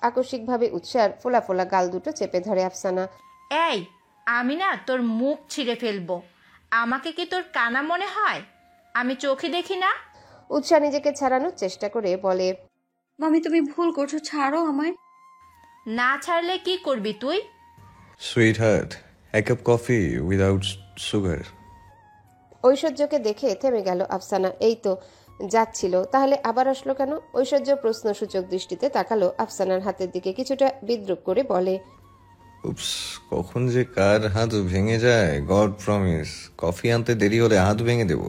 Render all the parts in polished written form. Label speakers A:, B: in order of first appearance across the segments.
A: আকস্মিকভাবে উৎসার ফোলা ফোলা গাল দুটো চেপে ধরে আফসানা।
B: এই, আমি না তোর মুখ ছিঁড়ে ফেলবো। আমাকে কি তোর কানা মনে হয়? আমি চোখে দেখি না?
A: উৎসা নিজেকে ছাড়ানোর চেষ্টা করে বলে,
C: মামি তুমি ভুল করছো, ছাড়ো আমায়।
B: না ছাড়লে কি করবি তুই?
D: Sweetheart, a cup coffee without sugar.
A: ঐশ্বর্যকে দেখে থেমে গেল আফসানা। এই তো যাচ্ছিল, তাহলে আবার আসলো কেন? ঐশ্বর্য প্রশ্নসূচক দৃষ্টিতে তাকালো আফসানার হাতের দিকে, কিছুটা বিদ্রুপ করে বলে,
D: উপস, কখন যে কার হাত ভেঙে যায়, গড প্রমিস কফি আনতে দেরি হলে হাত ভেঙে দেব।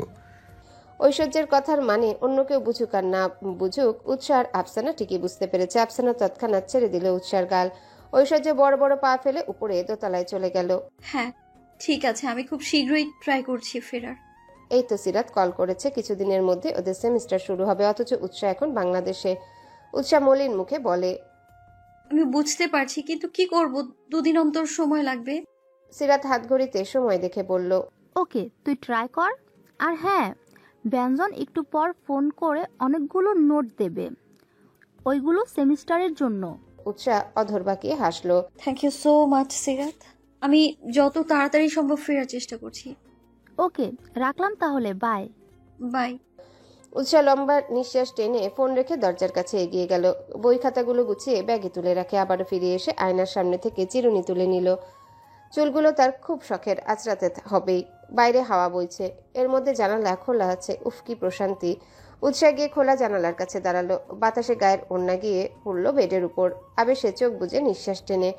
A: ঐশ্বর্যের কথার মানে অন্য কেউ বুঝুক আর না বুঝুক, উৎসাহ আর আফসানা ঠিকই বুঝতে পেরেছে। আফসানা তৎক্ষণাৎ ছেড়ে দিল উৎসার গাল। ঐশ্বর্য বড় বড় পা ফেলে উপরে দোতলায় চলে গেল।
C: হ্যাঁ ঠিক আছে, আমি খুব শীঘ্রই ট্রাই করছি ফেরার।
A: এই তো সিরাত কল করেছে, কিছুদিনের মধ্যে ওদের সেমিস্টার শুরু হবে, অথচ উৎসাহ এখন বাংলাদেশে। উৎসাহ মলিন মুখে বলে,
C: আমি বুঝতে পারছি, কিন্তু কি করব, 2 দিন অন্তর সময় লাগবে।
A: সিরাত হাত ঘড়িতে সময় দেখে বলল,
E: ওকে, তুই ট্রাই কর। আর হ্যাঁ, ব্যঞ্জন একটু পর ফোন করে অনেকগুলো নোট দেবে, ওইগুলো সেমিস্টারের জন্য।
A: উৎসাহ অধর বাঁকিয়ে হাসলো।
C: থ্যাংক ইউ সো মাচ সিরাত, আমি যত তাড়াতাড়ি সম্ভব ফেরার চেষ্টা করছি।
E: ওকে, রাখলাম তাহলে, বাই।
C: বাই।
A: উৎসাহ লম্বা নিঃশ্বাস টেনে ফোন রেখে দরজার কাছে এগিয়ে গেল। বই খাতাগুলো গুছিয়ে ব্যাগে তুলে রাখে, আবারও ফিরে এসে আয়নার সামনে থেকে চিরুনি তুলে নিল। চুলগুলো তার খুব শখের, আঁচড়াতে হবেই। বাইরে হাওয়া বইছে, এর মধ্যে জানালা খোলা আছে। উফ কি প্রশান্তি। উৎসাহ গিয়ে খোলা জানালার কাছে দাঁড়ালো। বাতাসে গায়ের ওড়না গিয়ে পড়লো বেডের উপর। আবেশে চোখ বুজে নিঃশ্বাস টেনে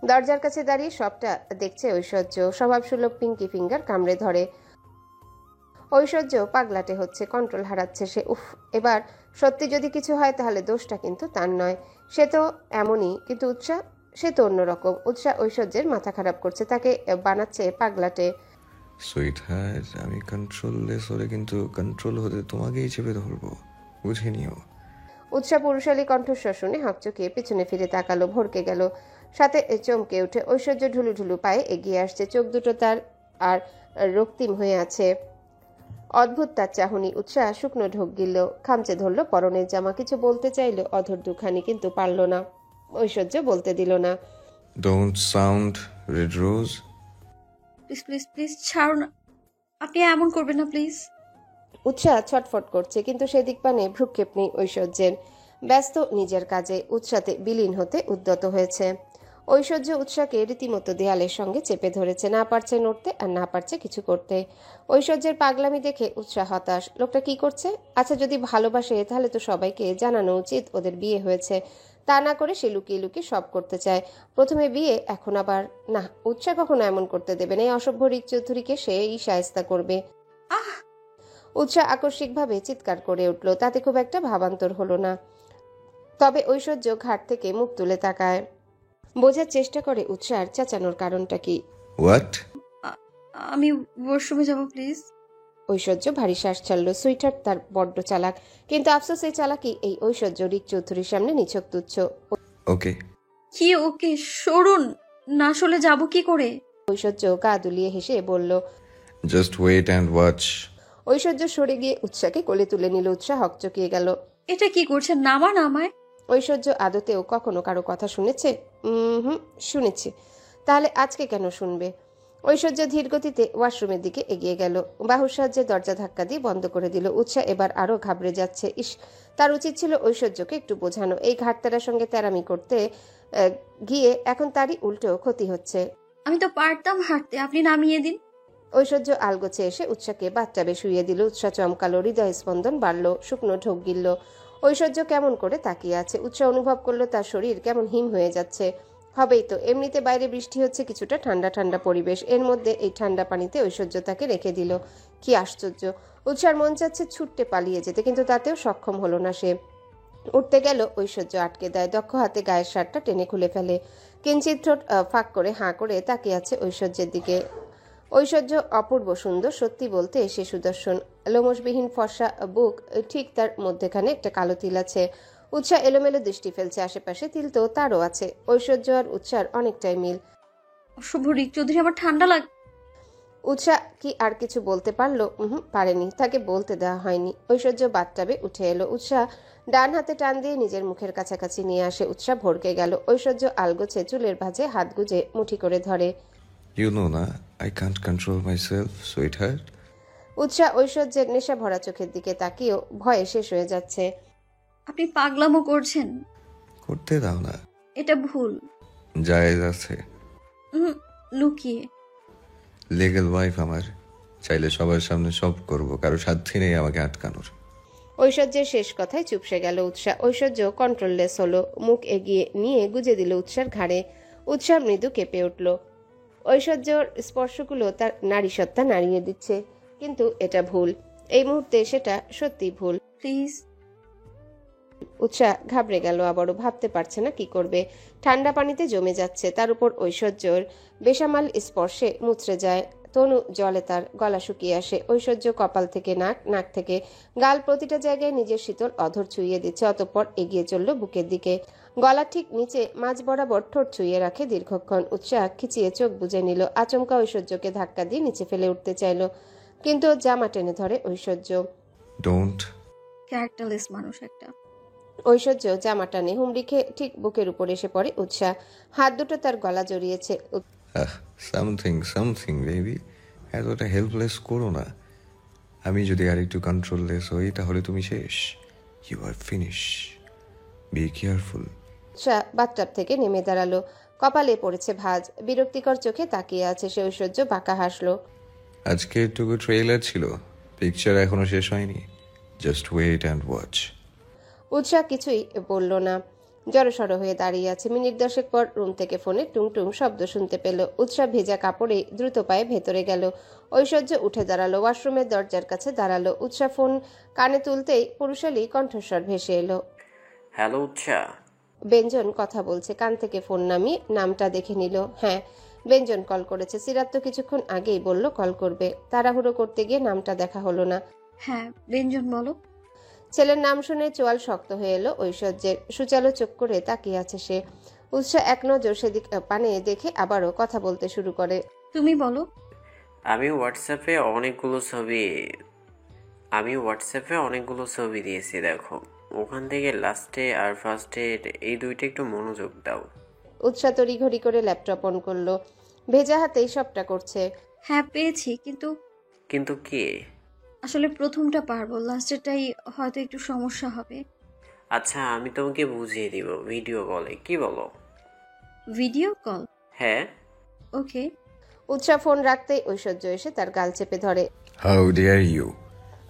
A: দরজার কাছে দাঁড়িয়ে সবটা দেখছে ঐশ্বর্য। স্বভাবসুলভ পিঙ্কি ফিঙ্গার কামড়ে ধরে। ঐশ্বর্য পাগলাটে হচ্ছে, কন্ট্রোল হারাচ্ছে সে। উফ, এবার সত্যি যদি কিছু হয় তাহলে দোষটা কিন্তু তার নয়। সে তো এমনই, কিন্তু উৎসাহ সে তো অন্যরকম। উৎসাহ ঐশ্বর্যের মাথা খারাপ করছে, তাকে বানাচ্ছে পাগলাটে।
D: সুইটহার্ট, আমি কন্ট্রোললেস হলে কিন্তু কন্ট্রোল হতে তোমাকেই চেপে ধরবো, বুঝে নিও।
A: উৎসাহ পুরুষালী কণ্ঠস্বর শুনে হকচকিয়ে পিছনে ফিরে তাকালো, ভরকে গেল, সাথে চমকে উঠে। ঐশ্বর্য ঢুলু ঢুলু পায়ে এগিয়ে আসছে, চোখ দুটো তার আর রক্তিম হয়ে আছে। অদ্ভুত তার চাহনি। উৎসাহ শুকনো ঢোক গিলল, খামচে ধরল পরনের জামা। কিছু বলতে চাইল অধর দুখানি, কিন্তু পারল না। ঐশ্বর্য বলতে দিল না।
D: Don't sound red rose.
C: Please please please ছাড়ো না, আপনি এমন করবেন না প্লিজ।
A: উৎসাহ ছটফট করছে, কিন্তু সেদিক পানে ভ্রুক্ষেপ নেই ঐশ্বর্যের। ব্যস্ত নিজের কাজে, উৎসাতে বিলীন হতে উদ্যত হয়েছে। ঐশ্বর্য উৎসাহকে রীতিমতো দেয়ালের সঙ্গে চেপে ধরেছে, না পারছে নড়তে আর না পারছে কিছু করতে। ঐশ্বর্যের পাগলামি দেখে উৎসাহ হতাশ। লোকটা কি করছে? আচ্ছা, যদি ভালোবাসে তাহলে তো সবাইকে জানানো উচিত ওদের বিয়ে হয়েছে। তা না করে সে লুকিয়ে লুকিয়ে সব করতে চায়। প্রথমে বিয়ে, এখন আবার না। উৎসাহ কখনো এমন করতে দেবে না। এই অসভ্য রিক চৌধুরীকে সেই শায়েস্তা করবে।
C: আহ,
A: উৎসাহ আকস্মিকভাবে চিৎকার করে উঠল, তাতে খুব একটা ভাবান্তর হলো না। তবে ঐশ্বর্য ঘাট থেকে মুখ তুলে তাকায়, বোঝার চেষ্টা করে উৎসাহের চেঁচানোর কারণটা কি।
D: হোয়াট?
C: আমি ওয়াশরুমে যাব প্লিজ।
A: ঐশ্বর্য ভারী শ্বাস ছাড়ল। সুইটার তার বড্ড চালাক, কিন্তু আফসোস এই চালাকি এই ঐশ্বর্য রিক চৌধুরীর সামনে নিছক তুচ্ছ।
D: ওকে।
C: কি ওকে? সরুন না, আসলে যাব কি করে?
A: ঐশ্বর্য গা দুলিয়ে হেসে বলল।
D: Just wait and watch.
A: Aishwarya সরে গিয়ে উৎসাহকে কোলে তুলে নিল। উৎসাহ হকচকিয়ে গেল।
C: এটা কি করছেন? নামান আমায়।
A: ঐশ্বর্য আদতেও কখনো কারো কথা শুনেছে? হুম, শুনেছে। তাহলে আজকে কেন শুনবে? ঐশ্বর্য ধীর গতিতে ওয়াশরুমের দিকে এগিয়ে গেল, বাহুর সাহায্যে দরজা ধাক্কা দিয়ে বন্ধ করে দিল। উৎসাহ এবার আরো ঘাবড়ে যাচ্ছে। ইস, তার উচিত ছিল ঐশ্বর্যকে একটু বোঝানো। এই ঘাটতারার সঙ্গে তেরামি করতে গিয়ে এখন তারই উল্টো ক্ষতি হচ্ছে।
C: আমি তো পারতাম হাঁটতে, আপনি নামিয়ে দিন।
A: ঐশ্বর্য আলগোছে এসে উৎসাহকে বাথটাবে শুইয়ে দিল। উৎসাহ চমকালো, হৃদয় স্পন্দন বাড়ল, শুকনো ঢোক গিলল। ঐশ্বর্য কেমন করে তাকিয়ে আছে। উৎসাহ অনুভব করলো তার শরীর কেমন হিম হয়ে যাচ্ছে। হবেই তো, এমনিতে বাইরে বৃষ্টি হচ্ছে, কিছুটা ঠান্ডা ঠান্ডা পরিবেশ, এর মধ্যে এই ঠান্ডা পানিতে ঐশ্বর্য তাকে রেখে দিল। কি আশ্চর্য! উৎসার মন চাচ্ছে ছুটতে পালিয়ে যেতে, কিন্তু তাতেও সক্ষম হলো না সে। উঠতে গেল, ঐশ্বর্য আটকে দেয়। দক্ষ হাতে গায়ের শার্টটা টেনে খুলে ফেলে। কিঞ্চিত ঠোঁট ফাঁক করে হাঁ করে তাকিয়ে আছে ঐশ্বর্যের দিকে। ঐশ্বর্য অপূর্ব সুন্দর, সত্যি বলতে সে সুদর্শন। লোমশবিহীন ফর্সা বুক, ঠিক তার মধ্যেখানে একটা কালো তিল আছে। উৎসাহ এলোমেলো দৃষ্টি ফেলছে আশেপাশে, তিল তো তারও আছে। ঐশ্বর্য আর উৎসার অনেকটাই মিল।
C: অশুভ রিক চৌধুরী, আমার ঠান্ডা লাগ।
A: উৎসা কি আর কিছু বলতে পারলো? পারেনি, তাকে বলতে দেওয়া হয়নি। ঐশ্বর্য বাথটাবে উঠে এলো। উৎসা ডান হাতে টান দিয়ে নিজের মুখের কাছাকাছি নিয়ে আসে। উৎসা ভড়কে গেল। ঐশ্বর্য আলগোছে চুলের ভাঁজে হাত গুজে মুঠি করে ধরে।
D: You know না, I can't control myself, sweetheart.
A: উৎসা ঐশ্বর্যের নেশা ভরা চোখের দিকে তাকিয়েও ভয়ে শেষ হয়ে যাচ্ছে।
C: আপনি পাগলামো করছেন।
D: করতে দাও না,
C: এটা ভুল।
D: জায়েজ আছে।
C: লুকিয়ে।
D: লিগ্যাল ওয়াইফ আমার, চাইলে সবার সামনে সব করব, কারো সাধ্যি নেই আমাকে আটকানোর।
A: ঐশ্বর্যের শেষ কথায় চুপসে গেল উৎসা। ঐশ্বর্য কন্ট্রোললেস হলো, মুখ এগিয়ে নিয়ে গুজে দিল উৎসার ঘাড়ে। উৎসা মৃদু কেঁপে উঠল। ঐশ্বর্যর স্পর্শগুলো তার নারীসত্তা নাড়িয়ে দিচ্ছে, কিন্তু এটা ভুল। এই মুহূর্তে সেটা সত্যি ভুল।
C: প্লিজ।
A: উৎসা ঘাবড়ে গেল আবারও, ভাবতে পারছে না কি করবে। ঠান্ডা পানিতে জমে যাচ্ছে, তার উপর ঐশ্বর্যর বেসামাল স্পর্শে মুচড়ে যায়। তনু জলে তার গলা শুকিয়ে আসে। ঐশ্বর্য কপাল থেকে নাক, নাক থেকে গাল, প্রতিটা জায়গায় নিজের শীতল অধর ছুঁয়ে দিচ্ছে। অতঃপর এগিয়ে চলল বুকের দিকে। গলা ঠিক নিচে মাঝ বরাবর ঠোঁট ছুঁয়ে রাখে দীর্ঘক্ষণ। উৎসাহ খিচিয়ে চোখ বুজে নিল। আচমকা ঐশ্বর্যকে ধাক্কা দিয়ে নিচে ফেলে উঠতে চাইল, কিন্তু জামা টেনে ধরে ঐশ্বর্য।
D: ডোন্ট।
C: ক্যারেক্টারলেস মানুষ একটা।
A: ঐশ্বর্য জামা টানে হুমড়ি খেয়ে ঠিক বুকের উপর এসে পড়ে উৎসাহ। হাত দুটো তার গলা জড়িয়েছে।
D: সামথিং বেবি, এতটা হেল্পলেস করো না। আমি যদি আরেকটু কন্ট্রোললেস হই তাহলে তুমি শেষ। You are finish, be careful.
A: Utsah bathtub থেকে নেমে দাঁড়ালো। কপালে পড়েছে ভাঁজ, বিরক্তিকর চোখে তাকিয়ে আছে সে। ঐশ্বর্য বাঁকা হাসলো।
D: আজকে একটুকু ট্রেলার ছিল, পিকচার এখনো শেষ হয়নি। Just wait and watch.
A: Utsah কিছুই বলল না, জড়সড় হয়ে দাঁড়িয়ে আছে। মিনিট 10 পর রুম থেকে ফোনে টুংটুং শব্দ শুনতে পেল। উৎসাহ ভেজা কাপড়ে দ্রুত পায়ে ভেতরে গেল। ঐশ্বর্য উঠে দাঁড়ালো, ওয়াশরুমের দরজার কাছে দাঁড়ালো। উৎসাহ ফোন কানে তুলতেই পুরুষালী কণ্ঠস্বর ভেসে এলো।
F: হ্যালো উৎসা।
A: ব্যঞ্জন কথা বলছে। কান থেকে ফোন নামিয়ে নামটা দেখে নিল। হ্যাঁ, ব্যঞ্জন কল করেছে। সিরাত তো কিছুক্ষণ আগেই বলল কল করবে। তাড়াহুড়ো করতে গিয়ে নামটা দেখা হলো না।
C: হ্যাঁ, ব্যঞ্জন বলো।
A: ছেলের নাম শুনে চোয়াল শক্ত হয়ে এলো ঐশ্বর্যের। সুচালো চোখ করে তাকিয়ে আছে সে। উৎসাহ এক নজর সেদিক পানে দেখে আবারও কথা বলতে শুরু করে।
C: তুমি বলো।
F: আমি হোয়াটসঅ্যাপে অনেকগুলো ছবি দিয়েছি, দেখো। ওখান থেকে লাস্টে আর ফার্স্টে এই দুইটা একটু মনোযোগ দাও।
A: উৎসাহ তড়িঘড়ি করে ল্যাপটপ অন করলো। ভেজা হাতেই সবটা করছে।
C: হ্যাঁ পেয়েছি, কিন্তু
F: কিন্তু কি?
C: আসলে প্রথমটা পারবো, লাস্টেরটাই হয়তো একটু সমস্যা হবে।
F: আচ্ছা, আমি তোমাকে বুঝিয়ে দিব ভিডিও কলে, কি বলো?
C: Video call?
F: হ্যাঁ।
C: ওকে।
A: উৎসাহ ফোন রাখতেই ঐশ্বর্য এসে তার গাল চেপে ধরে।
D: How dare you!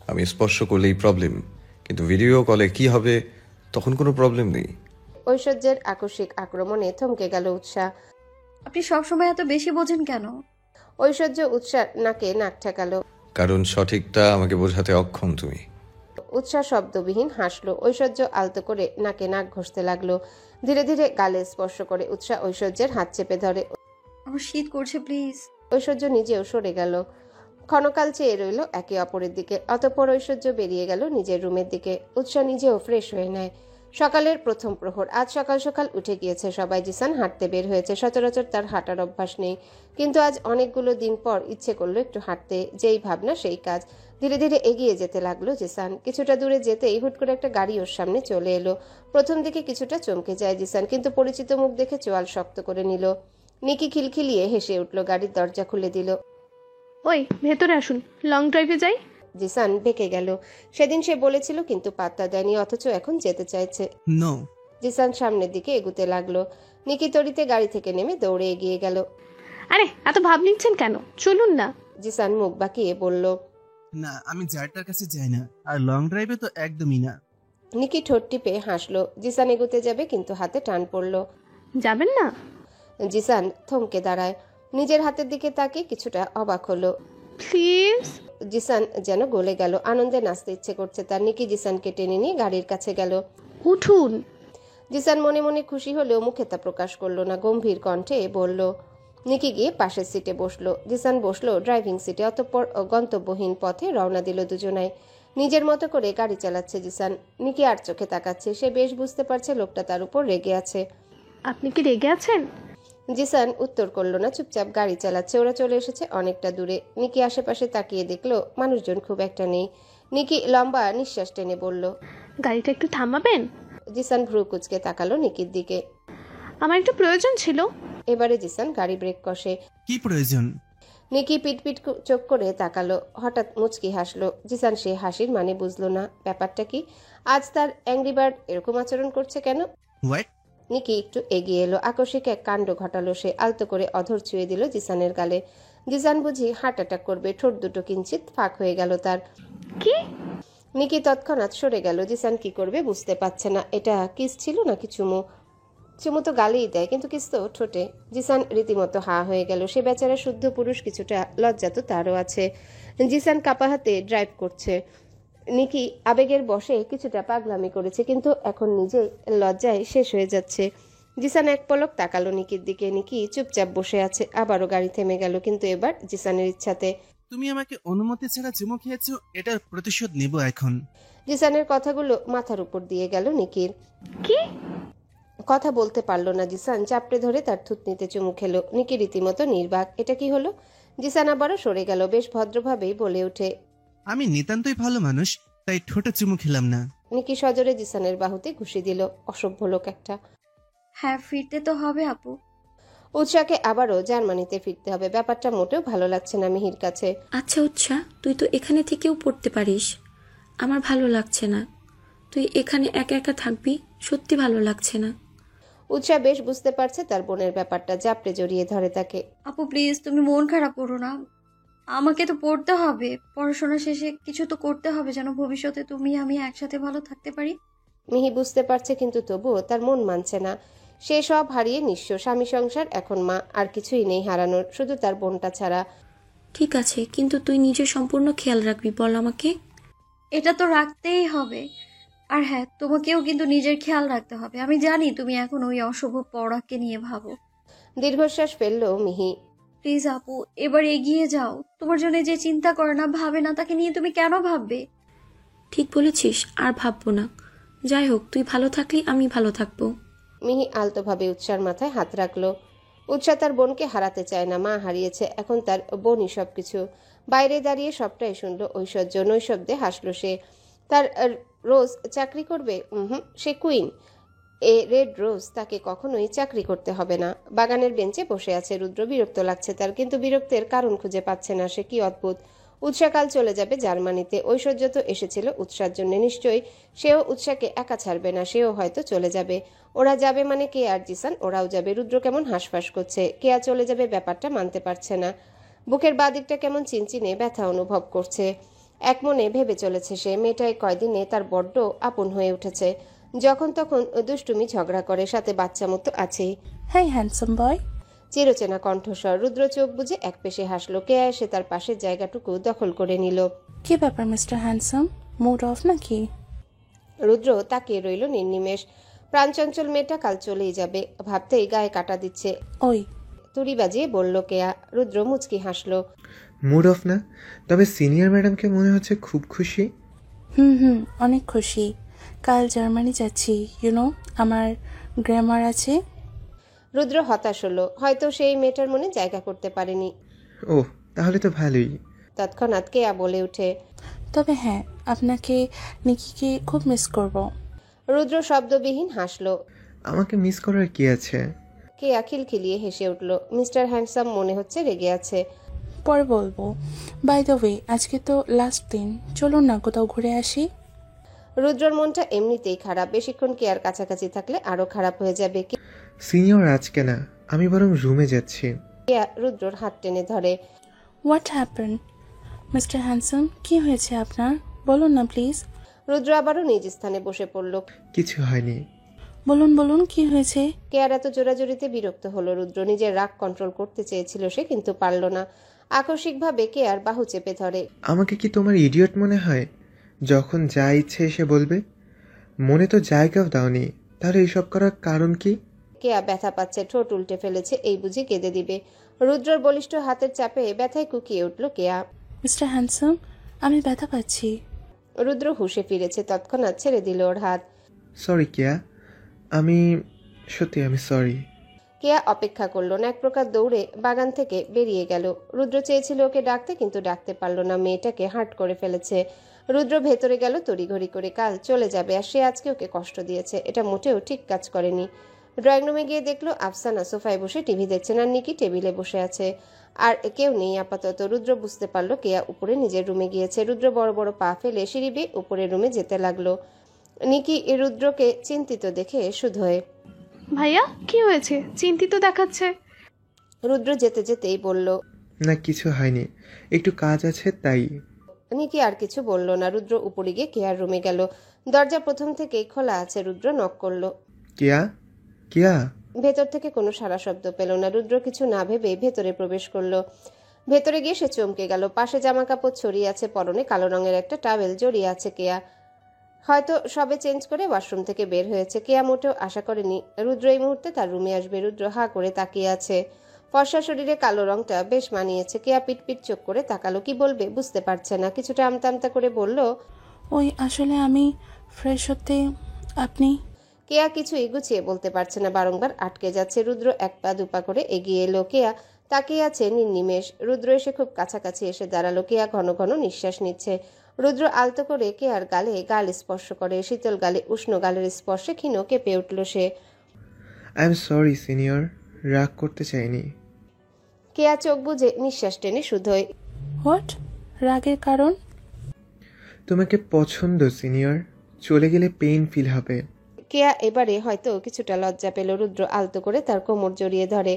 D: আমি স্পর্শ করলেই প্রবলেম, কিন্তু ভিডিও কলে কি হবে? তখন কোনো প্রবলেম নেই।
A: ঐশ্বর্যের আকস্মিক আক্রমণে থমকে গেল উৎসাহ।
C: আপনি সবসময় এত বেশি বোঝেন কেন?
A: ঐশ্বর্য উৎসাহ নাকে নাক ঠেকালো।
D: কারণ সঠিকটা আমাকে বোঝাতে অক্ষম তুমি।
A: উৎসাহ শব্দবিহীন হাসলো। ঐশ্বর্য আলতো করে নাকে নাক ঘষতে লাগলো। ধীরে ধীরে গালে স্পর্শ করে উৎসাহ ঐশ্বর্যের হাত চেপে ধরে।
C: আমার শীত করছে, প্লিজ।
A: ঐশ্বর্য নিজেও সরে গেল। ক্ষণকাল চেয়ে রইল একে অপরের দিকে। অতঃপর ঐশ্বর্য বেরিয়ে গেল নিজের রুমের দিকে। উৎসাহ নিজেও ফ্রেশ হয়ে নেয়। সকালের প্রথম প্রহর। আজ সকাল সকাল উঠে গিয়েছে সবাই। জিসান হাঁটতে বের হয়েছে। সচরাচর তার হাঁটার অভ্যাস নেই, কিন্তু আজ অনেকগুলো দিন পর ইচ্ছে করলো একটু হাঁটতে। যেই ভাবনা সেই কাজ। ধীরে ধীরে এগিয়ে যেতে লাগলো জিসান। কিছুটা দূরে যেতেই হুট করে একটা গাড়ি ওর সামনে চলে এলো। প্রথম দিকে কিছুটা চমকে যায় জিসান, কিন্তু পরিচিত মুখ দেখে চোয়াল শক্ত করে নিল। নিকি খিলখিলিয়ে হেসে উঠল, গাড়ির দরজা খুলে দিল।
G: ওই ভেতরে আসুন, লং ড্রাইভে যাই।
A: জিসান বেঁকে গেল। সেদিন সে বলেছিল কিন্তু পাত্তা দেয়নি, অথচ এখন যেতে চাইছে।
H: নো।
A: জিসান সামনের দিকে এগুতে লাগলো। নিকি তড়িতে গাড়ি থেকে নেমে দৌড়ে এগিয়ে গেল।
G: আরে এত ভাব নিচ্ছেন কেন, চলুন না।
A: জিসান মুখ বাঁকিয়ে বলল।
H: না, আমি যারটার কাছে যাই না, আর লং ড্রাইভে তো একদমই না।
A: নিকি ঠোঁট টিপে হাসলো। জিসান এগুতে যাবে, কিন্তু হাতে টান পড়ল।
G: যাবেন না?
A: জিসান থমকে দাঁড়ায়। নিজের হাতের দিকে তাকিয়ে কিছুটা অবাক হলো।
G: প্লিজ।
A: জিসান যেন গলে গেল। আনন্দে নাচতে ইচ্ছে করছে তার। নিকি জিসানকে টেনে নিয়ে গাড়ির কাছে গেল।
G: উঠুন।
A: জিসান মনে মনে খুশি হলেও মুখে তা প্রকাশ করলো না। গম্ভীর কণ্ঠে বলল। নিকি গিয়ে পাশের সিটে বসলো। জিসান বসলো ড্রাইভিং সিটে। অতঃপর গন্তব্যহীন পথে রওনা দিল দুজনাই। নিজের মতো করে গাড়ি চালাচ্ছে জিসান। নিকি আর চোখে তাকাচ্ছে। সে বেশ বুঝতে পারছে লোকটা তার উপর রেগে আছে।
G: আপনি কি রেগে আছেন?
A: জিসান উত্তর করলো না, চুপচাপ গাড়ি চালাচ্ছে। ওরা চলে এসেছে অনেকটা দূরে। নিকি আশেপাশে তাকিয়ে দেখলো মানুষজন খুব একটা নেই। নিকি লম্বা নিঃশ্বাস টেনে বলল,
G: গাড়িটা একটু থামাবেন?
A: জিসান ভ্রু কুচকে তাকালো নিকির দিকে।
G: আমার একটু প্রয়োজন ছিল।
A: এবারে জিসান গাড়ি ব্রেক কষে।
H: কি প্রয়োজন?
A: নিকি পিটপিট চোখ করে তাকালো। হঠাৎ মুচকি হাসলো। জিসান সে হাসির মানে বুঝলো না। ব্যাপারটা কি? আজ তার অ্যাংরি বার্ড এরকম আচরণ করছে কেন?
H: হোয়াট?
A: নিকি একটু এগিয়ে এলো। আকস্মিক এক কাণ্ড ঘটালো সে। আলতো করে অধর ছুঁয়ে দিল জিসানের গালে। জিসান বুঝি হার্ট অ্যাটাক করবে। ঠোঁট দুটো কিঞ্চিত ফাঁক হয়ে গেল তার।
G: কি?
A: নিকি তৎক্ষণাৎ সরে গেল। জিসান কি করবে বুঝতে পারছে না। এটা কিস ছিল নাকি চুমু? চুমু তো গালেই দেয়, কিন্তু কিস তো ঠোঁটে। জিসান রীতিমতো হা হয়ে গেল। সে বেচারা শুদ্ধ পুরুষ, কিছুটা লজ্জা তো তারও আছে। জিসান কাপা হাতে ড্রাইভ করছে। নিকি আবেগের বশে কিছুটা পাগলামি করেছে, কিন্তু এখন নিজেই লজ্জায় শেষ হয়ে যাচ্ছে। জিসান এক পলক তাকালো নিকির দিকে। নিকি চুপচাপ বসে আছে। আবারও গাড়ি থেমে গেল, কিন্তু এবার জিসানের ইচ্ছাতে।
H: তুমি আমাকে অনুমতি ছাড়া চুমু খেয়েছো, এটার প্রতিশোধ নেব এখন।
A: জিসানের কথাগুলো মাথার উপর দিয়ে গেল নিকির।
G: কি?
A: কথা বলতে পারলো না জিসান। চাপড়ে ধরে তার থুতনিতে চুমু খেলো। নিকি রীতিমতো নির্বাক। এটা কি হলো? জিসান আবারও সরে গেল। বেশ ভদ্রভাবেই বলে ওঠে,
H: আমি নিতান্তই ভালো মানুষ, তাই ঠোঁটে চুমু খেলাম না।
A: নিকি সজোরে জিসানের বাহুতে ঘুষি দিল। অসভ্য লোক একটা।
C: হ্যাঁ, ফিরতে তো হবে আপু।
A: উৎসাকে আবারও জার্মানিতে ফিরতে হবে। ব্যাপারটা মোটেও ভালো লাগছে না মিহির কাছে।
I: আচ্ছা উৎসা, তুই তো এখানে থেকেও পড়তে পারিস। আমার ভালো লাগছে না, তুই এখানে একা একা থাকবি। সত্যি ভালো লাগছে না।
A: উৎসা বেশ বুঝতে পারছে তার বোনের ব্যাপারটা। জাপড়ে জড়িয়ে ধরে তাকে।
C: আপু প্লিজ, তুমি মন খারাপ করো না। আমাকে তো পড়তে হবে, পড়াশোনা শেষে কিছু তো করতে হবে, যেন ভবিষ্যতে তুমি আমি একসাথে ভালো থাকতে পারি।
A: মিহি বুঝতে পারছে, কিন্তু তবুও তার মন মানছে না। সে সব হারিয়ে নিঃস্ব। স্বামী, সংসার, এখন মা, আর কিছুই নেই হারানোর, শুধু তার বোনটা ছাড়া।
I: ঠিক আছে, কিন্তু তুই নিজের সম্পূর্ণ খেয়াল রাখবি, বল আমাকে।
C: এটা তো রাখতেই হবে। আর হ্যাঁ, তোমাকেও কিন্তু নিজের খেয়াল রাখতে হবে। আমি জানি তুমি এখন ওই অশুভ পড়াকে নিয়ে ভাবো।
A: দীর্ঘশ্বাস ফেললো মিহি।
C: প্লিজ আপু, এবার এগিয়ে যাও। তোমার জন্য যে চিন্তা করে না, ভাবে না, তাকে নিয়ে তুমি কেন ভাববে?
I: ঠিক বলেছিস, আর ভাববো না। যাই হোক, তুই ভালো থাকলি আমি ভালো থাকবো।
A: মিহি আলতোভাবে উৎসার মাথায় হাত রাখলো। উৎসা তার বোনকে হারাতে চায় না। মা হারিয়েছে, এখন তার বোনই সবকিছু। বাইরে দাঁড়িয়ে সবটাই শুনলো ঐশ্বর্য। নৈশব্দে হাসলো সে। তার রোজ চাকরি করবে? সে কুইন। রেড রোজ, তাকে কখনোই চাকরি করতে হবে না। বাগানের বেঞ্চে বসে আছে রুদ্র। বিরক্ত লাগছে তার, কিন্তু বিরক্তের কারণ খুঁজে পাচ্ছে না সে। কি অদ্ভুত। উৎসাকাল চলে যাবে জার্মানিতে। ঐশ্বর্য তো এসেছিল উৎসার জন্য। নিশ্চয়ই সেও উৎসাকে একা ছাড়বে না। সেও হয়তো চলে যাবে। ওরা যাবে মানে কে আর জিসান ওরাও যাবে। রুদ্র কেমন হাঁসফাঁস করছে। কেয়া চলে যাবে ব্যাপারটা মানতে পারছে না। বুকের বাদিকটা কেমন চিনচিনে ব্যথা অনুভব করছে। এক মনে ভেবে চলেছে সে, মেয়েটাই কয়দিনে তার বড্ড আপন হয়ে উঠেছে। যখন তখন দুষ্টুমি ঝগড়া করে, সাথে বাচ্চা মতো আছেই।
J: Hi handsome boy.
A: চিরচেনা কণ্ঠস্বর। রুদ্র চোখ বুজে এক পেশে হাসলো। কেয়া এসে তার পাশের জায়গাটুকু দখল করে নিল।
J: কি ব্যাপার মিস্টার হ্যান্ডসাম, মুড অফ নাকি?
A: রুদ্র তাকিয়ে রইল নির্নিমেষ। প্রাণচঞ্চল মেয়েটা কাল চলেই যাবে ভাবতেই গায়ে কাটা দিচ্ছে।
J: ওই
A: তুড়ি বাজিয়ে বলল কেয়া। রুদ্র মুচকি হাসলো।
K: মুড অফ না, তবে সিনিয়র ম্যাডামকে মনে হচ্ছে খুব খুশি।
J: হুম, অনেক খুশি। কাল জার্মানি যাচ্ছি, ইউনো, আমার গ্রামার আছে।
A: রুদ্র হতাশ হলো। হয়তো সেই মেয়েটার মনে জায়গা করতে পারেনি।
K: ও, তাহলে তো ভালোই।
A: তৎক্ষণাৎ কেয়া বলে উঠে,
J: তবে হ্যাঁ, আপনাকে নিকিকে খুব মিস করব।
A: রুদ্র শব্দবিহীন হাসলো।
K: আমাকে মিস করার কি আছে?
A: কেয়া খিলখিলিয়ে হেসে উঠল। মিস্টার হ্যান্ডসাম মনে হচ্ছে রেগে আছে।
J: পরে বলবো। বাই দ্য ওয়ে, আজকে তো লাস্ট দিন, চলুন না কোথাও ঘুরে আসি।
A: রুদ্রর মনটা এমনিতেই খারাপ। বেশিক্ষণ কেয়ার কাছাকাছি থাকলে আরো খারাপ হয়ে যাবে।
K: সিনিয়র আজকে না, আমি বরং রুমে যাচ্ছি।
A: কেয়া রুদ্রর হাত টেনে ধরে।
J: হোয়াট হ্যাপেন মিস্টার হ্যান্ডসাম, কি হয়েছে আপনার? বলুন না প্লিজ।
A: রুদ্র আবারও নিজ স্থানে বসে পড়ল।
K: কিছু হয়নি।
J: বলুন কি হয়েছে?
A: কেয়ার এত জোরাজোরিতে বিরক্ত হলো রুদ্র। নিজের রাগ কন্ট্রোল করতে চেয়েছিল সে, কিন্তু পারল না। আকস্মিকভাবে কেয়ার বাহু চেপে ধরে।
K: আমাকে কি তোমার ইডিয়ট মনে হয়? যখন যা ইচ্ছে এসে বলবে। মনে তো জায়গাও দাওনি, তাহলে এইসব করার কারণ কি?
A: কেয়া ব্যথা পাচ্ছে, ঠোঁট উল্টে ফেলেছে। এই বুঝি কেঁদে দিবে। রুদ্রর বলিষ্ঠ হাতের চাপে ব্যথায় কুকিয়ে উঠল কেয়া।
J: মিস্টার হ্যান্ডসাম, আমি ব্যথা পাচ্ছি।
A: রুদ্র হুঁশে ফিরেছে। তৎক্ষণাৎ ছেড়ে দিল ওর হাত।
K: সরি কেয়া, আমি সরি।
A: কেয়া অপেক্ষা করলো না, এক প্রকার দৌড়ে বাগান থেকে বেরিয়ে গেল। রুদ্র চেয়েছিল ওকে ডাকতে, কিন্তু ডাকতে পারল না, মেয়েটাকে হার্ট করে ফেলেছে। রুদ্র ভেতরে গেল তড়িঘড়ি করে, কাল চলে যাবে আর সে আজকে ওকে কষ্ট দিয়েছে, এটা মোটেও ঠিক কাজ করেনি। ড্রয়িং রুমে গিয়ে দেখলো আফসানা সোফায় বসে টিভি দেখছেন আর নিকি টেবিলে বসে আছে, আর কেউ নেই আপাতত। রুদ্র বুঝতে পারলো কেয়া উপরে নিজের রুমে গিয়েছে। রুদ্র বড় বড় পা ফেলে সিঁড়ি বেয়ে উপরের রুমে যেতে লাগলো। নিকি রুদ্রকে চিন্তিত দেখে শুধোয়,
G: ভাইয়া কি হয়েছে, চিন্তিত দেখাচ্ছে।
A: রুদ্র যেতে যেতেই বলল,
K: না কিছু হয়নি, একটু কাজ আছে তাই।
A: নিকি আর কিছু বলল না। রুদ্র উপরে গিয়ে কেয়ার রুমে গেল। দরজা প্রথম থেকেই খোলা আছে। রুদ্র নক করলো।
K: কেয়া, কেয়া।
A: ভেতর থেকে কোনো সারা শব্দ পেল না। রুদ্র কিছু না ভেবে ভেতরে প্রবেশ করলো। ভেতরে গিয়ে সে চমকে গেল। পাশে জামা কাপড় ছড়িয়ে আছে, পরনে কালো রঙের একটা টাওয়েল জড়িয়ে আছে কেয়া। হয়তো সবে চেঞ্জ করে ওয়াশরুম থেকে বের হয়েছে। কেয়া মোটেও আশা করেনি রুদ্র এই মুহূর্তে তার রুমে আসবে। রুদ্র হা করে তাকিয়ে আছে। ফর্সা শরীরে কালো রংটা বেশ মানিয়েছে। কেয়া পিটপিট চোখ করে তাকালো। কি বলবে বুঝতে পারছে না। কিছুটা আমতা আমতা করে বলল,
J: ওই আসলে আমি ফ্রেশ হতে আপনি।
A: কেয়া কিছুই গুছিয়ে বলতে পারছে না, বারংবার আটকে যাচ্ছে। রুদ্র এক পা দুপা করে এগিয়ে এলো। কেয়া তাকিয়ে আছে নির্নিমেষ। রুদ্র এসে খুব কাছাকাছি এসে দাঁড়ালো। কেয়া ঘন ঘন নিঃশ্বাস নিচ্ছে। রুদ্র আলতো করে কেয়ার গালে গাল স্পর্শ করে। শীতল গালে উষ্ণ গালের স্পর্শে ক্ষীণ কেঁপে উঠল সে।
K: আই এম সরি সিনিয়র, রাগ করতে চাইনি।
A: কেয়া চোখ বুজে নিঃশ্বাস টেনে শুধোয়,
J: হোয়াট? রাগের কারণ?
K: তোমাকে পছন্দ সিনিয়র, চলে গেলে পেইন ফিল হবে।
A: কেয়া এবারে হয়তো কিছুটা লজ্জা পেল। রুদ্র আলতো করে তার কোমর জড়িয়ে ধরে।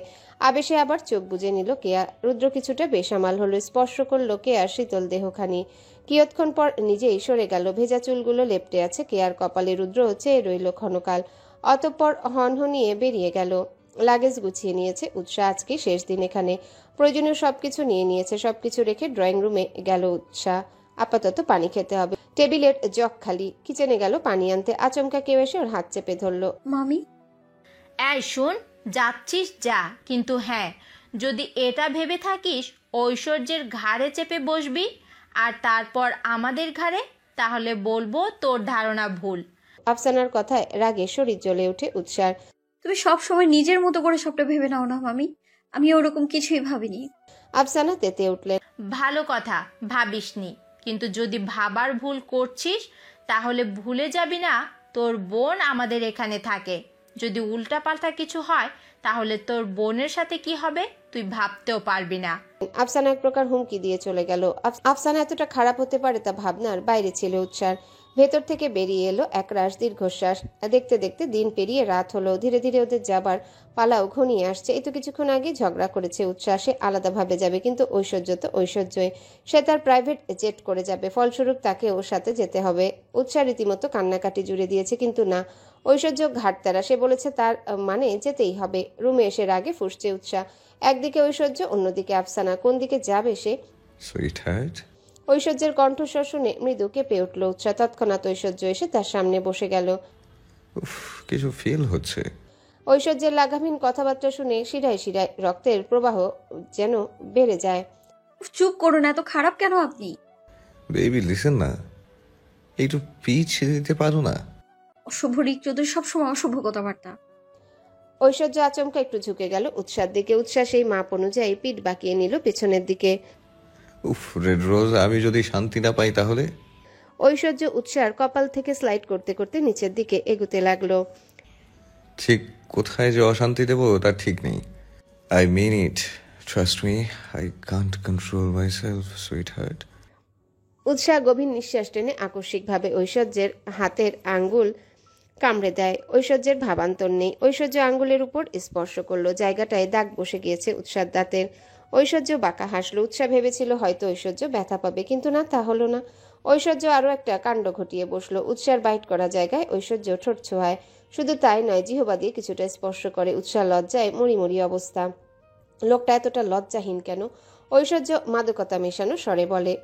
A: আবেশে আবার চোখ বুজে নিল কেয়া। রুদ্র কিছুটা বেসামাল হলো, স্পর্শ করলো কেয়ার শীতল দেহখানি। কিয়ৎক্ষণ পর নিজেই সরে গেল। ভেজা চুলগুলো লেপ্টে আছে কেয়ার কপালে। রুদ্র চেয়ে রইল ক্ষণকাল, অতঃপর হনহনিয়ে বেরিয়ে গেল। লাগেজ গুছিয়ে নিয়েছে উৎসাহ। আজকে শেষ দিন এখানে। প্রয়োজনীয় সবকিছু নিয়ে নিয়েছে। সবকিছু রেখে ড্রয়িং রুমে গেল উৎসাহ। আপাতত পানি খেতে হবে। টেবিলের জগ খালি। কিচেনে গেল পানি আনতে। আচমকা কেউ এসে ওর হাত চেপে ধরলো।
C: মামি,
B: এই শোন, যাচ্ছিস যা, কিন্তু হ্যাঁ, যদি এটা ভেবে থাকিস ঐশ্বর্যের ঘাড়ে চেপে বসবি আর তারপর আমাদের ঘাড়ে, তাহলে বলবো তোর ধারণা ভুল।
A: আফসানার কথায় রাগে শরীর জ্বলে ওঠে উৎসার।
C: তুমি সব সময় নিজের মতো করে সবটা ভেবে নাও না মামি, আমি ওরকম কিছুই ভাবিনি।
A: আফসানা তেতে উঠলেন।
B: ভালো কথা, ভাবিসনি, কিন্তু যদি ভাবার ভুল করছিস তাহলে ভুলে যাবি না তোর বোন আমাদের এখানে থাকে। যদি উল্টাপাল্টা কিছু হয় তাহলে তোর বোনের সাথে কি হবে তুই ভাবতেও পারবি না।
A: আফসানা এক প্রকার হুমকি দিয়ে চলে গেল। আফসানা এতটা খারাপ হতে পারে তা ভাবনার বাইরে ছিল উৎসার। ভেতর থেকে বেরিয়ে এলো একরাশ দীর্ঘশ্বাস। দেখতে দেখতে দিন পেরিয়ে রাত হলো। ধীরে ধীরে ওদের যাবার পালাও ঘনিয়ে আসছে। এই তো কিছুক্ষণ আগে ঝগড়া করেছে উচ্ছ্বাসে, আলাদাভাবে যাবে, কিন্তু ঐশ্বর্য তো ঐশ্বর্যই। সে তার প্রাইভেট জেট করে যাবে, ফলস্বরূপ তাকে ওর সাথে যেতে হবে। উৎসাহ রীতিমতো কান্নাকাটি জুড়ে দিয়েছে, কিন্তু না, ঐশ্বর্য ঘাটতারা। সে বলেছে তার মানে যেতেই হবে। রুমে এসে রাগে ফুঁসছে উৎসাহ। একদিকে ঐশ্বর্য, অন্যদিকে আফসানা। কোন দিকে যাবে সে?
D: সুইটহার্ট,
A: ঐশ্বর্যের কণ্ঠস্বর শুনে মৃদু কেঁপে উঠল উৎসাহ। তৎক্ষণাৎ ঐশ্বর্য এসে তার সামনে বসে গেল।
D: উফ, কিছু ফিল হচ্ছে।
A: ঐশ্বর্যের লাগামহীন কথাবার্তা শুনে শিরায় শিরায় রক্তের প্রবাহ যেন বেড়ে যায়।
C: চুপ করুন, এত খারাপ কেন আপনি?
D: বেবি লিসেন না, একটু পিছ দিতে পারো না?
C: অশুভ রিক চৌধুরী সবসময় অশুভ কথাবার্তা।
A: ঐশ্বর্য আচমকা একটু ঝুঁকে গেল উৎসার দিকে। উৎসাহ সেই মাপ অনুযায়ী পিঠ বাঁকিয়ে নিল পেছনের দিকে।
D: উফ রেড রোজ, আমি যদি শান্তি না পাই তাহলে?
A: ঐশ্বর্য উৎসার কপাল থেকে স্লাইড করতে করতে নিচের দিকে এগুতে লাগলো।
D: ঠিক কোথায় যে অশান্তি দেবো তার ঠিক নেই। I mean it, trust me, I can't control myself sweetheart.
A: Utsah গভীর নিঃশ্বাস টেনে আকস্মিকভাবে ঐশ্বর্যের হাতের আঙ্গুল কামড়ে দেয়। ঐশ্বর্যের ভাবান্তর নেই। ঐশ্বর্য আঙ্গুলের উপর স্পর্শ করলো। জায়গাটায় দাগ বসে গিয়েছে উৎসার দাঁতের। ঐশ্বর্য বাঁকা হাসলো। উৎসাহ ভেবেছিল হয়তো ঐশ্বর্য ব্যথা পাবে, কিন্তু না, তা হলো না। ঐশ্বর্য আরও একটা কাণ্ড ঘটিয়ে বসলো। উৎসার বাইট করা জায়গায় ঐশ্বর্য ঠোঁট ছোঁয়ায়। শুধু তাই নয়, জিহবা দিয়ে কিছুটা স্পর্শ করে। উৎসাহ লজ্জায় মরিমরি অবস্থা। লোকটা এতটা লজ্জাহীন কেন? ঐশ্বর্য মাদকতা মেশানো স্বরে বলে,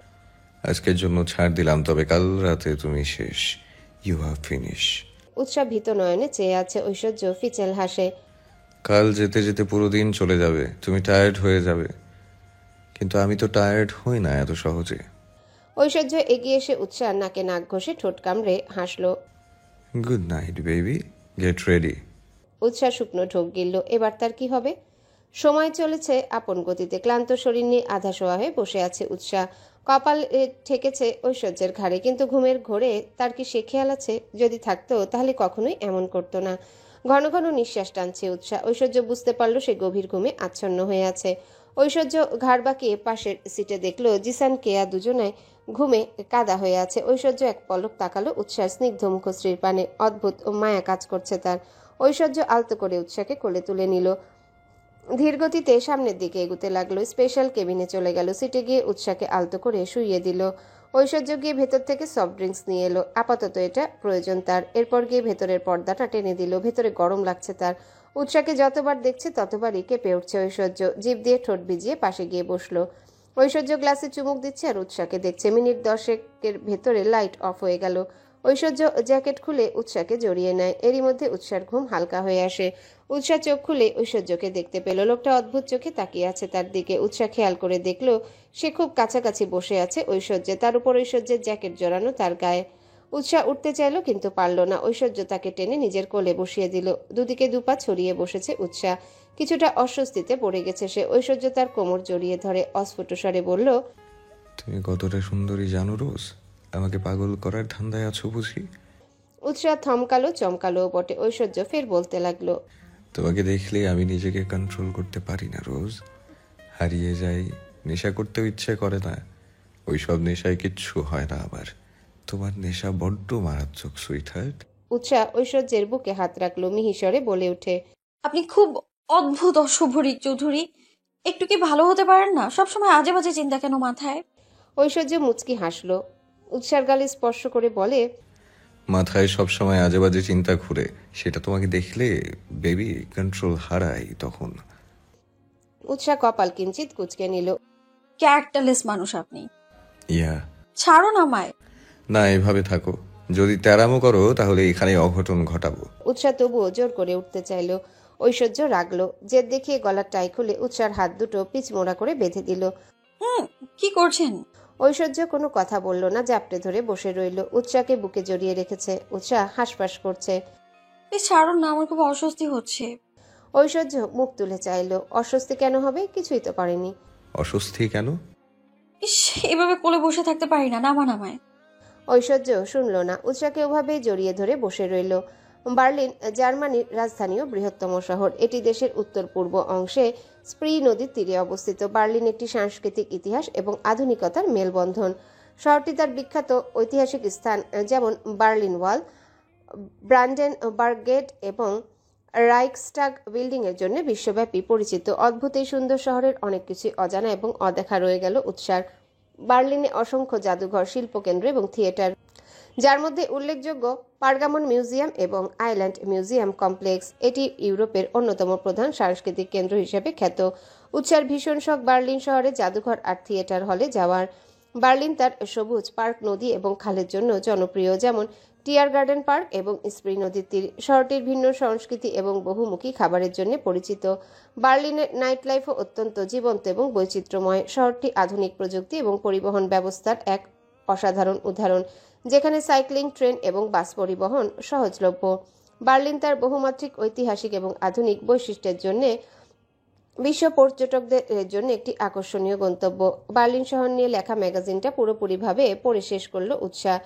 D: আজকের জন্য ছাড় দিলাম, তবে কাল রাতে তুমি শেষ। You are finish.
A: উৎসাহ ভীত নয়নে চেয়ে আছে। ঐশ্বর্য ফিচেল হাসে।
D: কাল যেতে যেতে পুরো দিন চলে যাবে, তুমি টায়ার্ড হয়ে যাবে, কিন্তু আমি তো টায়ার্ড হই না এত সহজে।
A: ঐশ্বর্য এগিয়ে এসে উৎসাহ নাকে নাক ঘষে ঠোঁট কামড়ে হাসলো।
D: Good night baby, get ready.
A: উৎসাহ শুকনো ঢোক গিলল। এবার তার কি হবে? সময় চলেছে আপন গতিতে। ক্লান্ত শরীর নিয়ে আধা শোয়া হয়ে বসে আছে উৎসাহ। কপাল ঠেকেছে ঐশ্বর্যের ঘাড়ে, কিন্তু ঘুমের ঘোরে তার কি সে খেয়াল আছে? যদি থাকতো তাহলে কখনোই এমন করতো না। ঘন ঘন নিঃশ্বাস টানছে উৎসাহ। ঐশ্বর্য বুঝতে পারলো সে গভীর ঘুমে আচ্ছন্ন হয়ে আছে। ঐশ্বর্য ঘাড় বাঁকিয়ে পাশের সিটে দেখলো জিসান কেয়া দুজনায় ঘুমে কাদা হয়ে আছে। ঐশ্বর্য এক পলক তাকালো উৎসাহ স্নিগ্ধ মুখশ্রীর পানে। অদ্ভুত মায়া কাজ করছে তার। ঐশ্বর্য আলতো করে উৎসাহকে কোলে তুলে নিল। ধীর গতিতে সামনের দিকে এগুতে লাগলো। স্পেশাল কেবিনে চলে গেল। সিটে গিয়ে উৎসাহকে আলতো করে শুইয়ে দিল। ঐশ্বর্য গিয়ে ভেতর থেকে সফট ড্রিঙ্কস নিয়ে এলো। আপাতত এটা প্রয়োজন তার। এরপর গিয়ে ভেতরের পর্দাটা টেনে দিল। ভেতরে গরম লাগছে তার। উৎসাহকে যতবার দেখছে ততবারই কেঁপে উঠছে ঐশ্বর্য। জিভ দিয়ে ঠোঁট ভিজিয়ে পাশে গিয়ে বসলো। ঐশ্বর্য গ্লাসে চুমুক দিচ্ছে আর উৎসাহকে দেখছে। মিনিট 10 ভেতরে লাইট অফ হয়ে গেল। ঐশ্বর্য জ্যাকেট খুলে উৎসাহকে জড়িয়ে নেয়। এরই মধ্যে উৎসাহের ঘুম হালকা হয়ে আসে। উৎসাহ চোখ খুলে ঐশ্বর্যকে দেখতে পেল। লোকটা অদ্ভুত চোখে তাকিয়ে আছে তার দিকে। উৎসাহ খেয়াল করে দেখলো সে খুব কাছাকাছি বসে আছে ঐশ্বর্যে। তার উপর ঐশ্বর্যের জ্যাকেট জড়ানো তার গায়ে। উৎসাহ উঠতে চাইল কিন্তু পারল না। ঐশ্বর্য তাকে টেনে নিজের কোলে বসিয়ে দিল। দুদিকে দুপা ছড়িয়ে বসেছে উৎসাহ। কিছুটা অস্বস্তিতে পড়ে গেছে সে। ঐশ্বর্য তার কোমর জড়িয়ে ধরে অস্ফুট স্বরে বলল,
D: তুমি কতটা সুন্দরী জানো রোজ? আমাকে পাগল করার ধান্দায় আছো বুঝি?
A: উৎসাহ থমকালো, চমকালো বটে। ঐশ্বর্য ফের বলতে লাগলো,
D: তোমাকে দেখলে আমি নিজেকে কন্ট্রোল করতে পারি না রোজ। হারিয়ে যাই, নেশা করতেও ইচ্ছে করে না। ওইসব নেশায় কিচ্ছু হয় না আমার। তোমার নেশা বড্ড মারাত্মক সুইটহার্ট।
A: উৎসাহ ঐশ্বর্যের বুকে হাত রাখলো। মিহিস্বরে বলে ওঠে,
C: আপনি খুব অদ্ভুত অশুভরী চৌধুরী। একটু কি ভালো হতে পারেন না? সবসময় আজে বাজে চিন্তা কেন মাথায়?
A: ঐশ্বর্য মুচকি হাসলো। উৎসার গালে স্পর্শ করে বলে,
D: মাথায় সবসময় আজে বাজে চিন্তা ঘুরে, সেটা তোমাকে দেখলে বেবি কন্ট্রোল হারাই তখন।
A: উৎসাহ কপাল কিঞ্চিত কুচকে নিল।
C: ক্যারেক্টারলেস মানুষ আপনি।
D: ইয়া,
C: ছাড়ুন আমায়।
D: না এভাবে থাকো। যদি তেরামো করো তাহলে এখানে অঘটন ঘটাবো।
A: উৎসাহ তবুও জোর করে উঠতে চাইল। ঐশ্বর্য রাগলো। জেদ দেখিয়ে গলার টাই খুলে উৎসার হাত দুটো পিচমোড়া করে বেঁধে দিল।
C: কি করছেন?
A: ঐশ্বর্য কোনো কথা বলল না, জাপটে ধরে বসে রইল। উৎসাহকে বুকে জড়িয়ে রেখেছে। উৎসাহ হাঁসফাঁস করছে।
C: ছাড়ুন না, আমার খুব অস্বস্তি হচ্ছে।
A: ঐশ্বর্য মুখ তুলে চাইল। অস্বস্তি কেন হবে? কিছুই তো করেনি।
D: অস্বস্তি কেন?
C: এভাবে কোলে বসে থাকতে পারি না, নামান আমায়।
A: ঐশ্বর্য শুনল না। উৎসাহকে ওভাবেই জড়িয়ে ধরে বসে রইল। বার্লিন জার্মানির রাজধানী ও বৃহত্তম শহর। এটি দেশের উত্তর পূর্ব অংশে স্প্রি নদীর তীরে অবস্থিত। বার্লিন একটি সাংস্কৃতিক ইতিহাস এবং আধুনিকতার মেলবন্ধন। শহরটি তার বিখ্যাত ঐতিহাসিক স্থান যেমন বার্লিন ওয়াল, ব্রান্ডেনবার্গ গেট এবং রাইকস্টাগ বিল্ডিং এর জন্য বিশ্বব্যাপী পরিচিত। অদ্ভুত এই সুন্দর শহরের অনেক কিছু অজানা এবং অদেখা রয়ে গেল উৎসাহ। বার্লিনে অসংখ্য জাদুঘর, শিল্পকেন্দ্র এবং থিয়েটার, যার মধ্যে উল্লেখযোগ্য পারগামন মিউজিয়াম এবং আইল্যান্ড মিউজিয়াম কমপ্লেক্স। এটি ইউরোপের অন্যতম প্রধান সাংস্কৃতিক কেন্দ্র হিসেবে খ্যাত। উৎসাহের ভীষণ শখ বার্লিন শহরে জাদুঘর আর থিয়েটার হলে যাওয়ার। বার্লিন তার সবুজ পার্ক, নদী এবং খালের জন্য জনপ্রিয়, যেমন টিয়ার গার্ডেন পার্ক এবং স্প্রি নদীর তীর। শহরটির ভিন্ন সংস্কৃতি এবং বহুমুখী খাবারের জন্য পরিচিত। বার্লিনের নাইট লাইফও অত্যন্ত জীবন্ত এবং বৈচিত্র্যময়। শহরটি আধুনিক প্রযুক্তি এবং পরিবহন ব্যবস্থার এক অসাধারণ উদাহরণ, যেখানে সাইক্লিং, ট্রেন এবং বাস পরিবহন সহজলভ্য। বার্লিন তার বহুমাত্রিক, ঐতিহাসিক এবং আধুনিক বৈশিষ্ট্যের জন্য বিশ্ব পর্যটকদের জন্য একটি আকর্ষণীয় গন্তব্য। বার্লিন শহর নিয়ে লেখা ম্যাগাজিনটা পুরোপুরিভাবে পড়ে শেষ করলো উৎসাহ।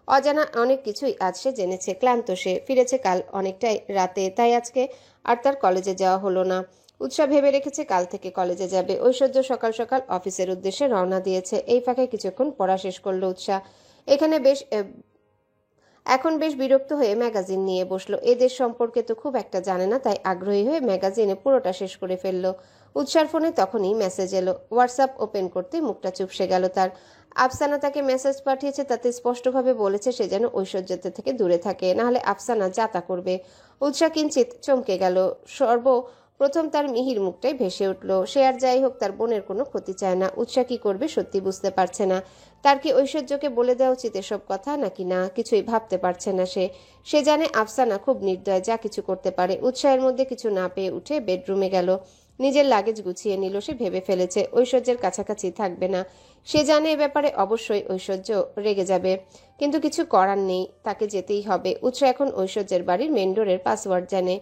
A: অজানা অনেক কিছুই আজ সে জেনেছে। ক্লান্ত সে। ফিরেছে কাল অনেকটাই রাতে, তাই আজকে আর তার কলেজে যাওয়া হলো না। উৎসাহ ভেবে রেখেছে কাল থেকে কলেজে যাবে। ঐশ্বর্য সকাল সকাল অফিসের উদ্দেশ্যে রওনা দিয়েছে। এই ফাঁকে কিছুক্ষণ পড়া শেষ করলো উৎসাহ। এখন বেশ বিরক্ত হয়ে ম্যাগাজিন নিয়ে বসলো। এ দেশ সম্পর্কে তো খুব একটা জানে না, তাই আগ্রহী হয়ে ম্যাগাজিনে পুরোটা শেষ করে ফেললো। উৎসার ফোনে তখনই মেসেজ এলো। হোয়াটসঅ্যাপ ওপেন করতে মুখটা চুপসে গেল তার। আফসানা তাকে মেসেজ পাঠিয়েছে, তাতে স্পষ্টভাবে বলেছে সে যেন ঐশ্বর্যতা থেকে দূরে থাকে, নাহলে আফসানা যাতা করবে। উৎসাহ কিঞ্চিত চমকে গেল। সর্বপ্রথম তার মিহির মুখটাই ভেসে উঠল। সে আর যাই হোক তার বোনের কোনো ক্ষতি চায় না। উৎসাহ কি করবে সত্যি বুঝতে পারছে না। তার কি ঐশ্বর্যকে বলে দেওয়া উচিত এসব কথা নাকি না, কিছুই ভাবতে পারছে না সে জানে আফসানা খুব নির্দয়, যা কিছু করতে পারে। উৎসাহের মধ্যে কিছু না পেয়ে উঠে বেডরুমে গেল। নিজের লাগেজ গুছিয়ে নিল। সে ভেবে ফেলেছে ঐশ্বর্যের কাছাকাছি থাকবে না। সে জানে এ ব্যাপারে অবশ্যই ঐশ্বর্য রেগে যাবে, কিন্তু কিছু করার নেই, তাকে যেতেই হবে। উৎসাহ এখন ঐশ্বর্যের বাড়ির মেন ডোরের পাসওয়ার্ড জানে।